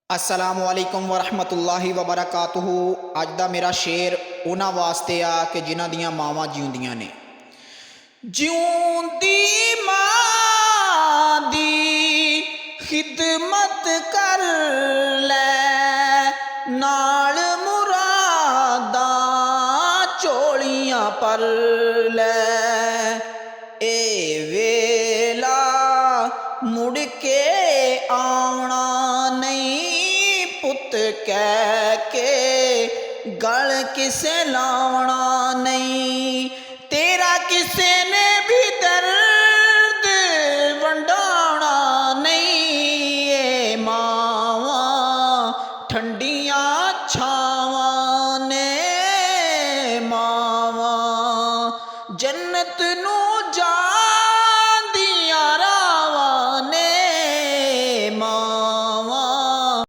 अस्सलामुअलैकुम वरहमतुल्लाहि वबरकातुहू। अज दा मेरा शेर उन्हां वास्ते आ कि जिन्हां दियां मावां जिउंदियां ने। जिउंदी मां दी खिदमत कर लै, नाल मुरादां झोलियां पर लै। ए वेला मुड़ के आउणा नहीं, पुत कह के गल किसे लाउणा नहीं।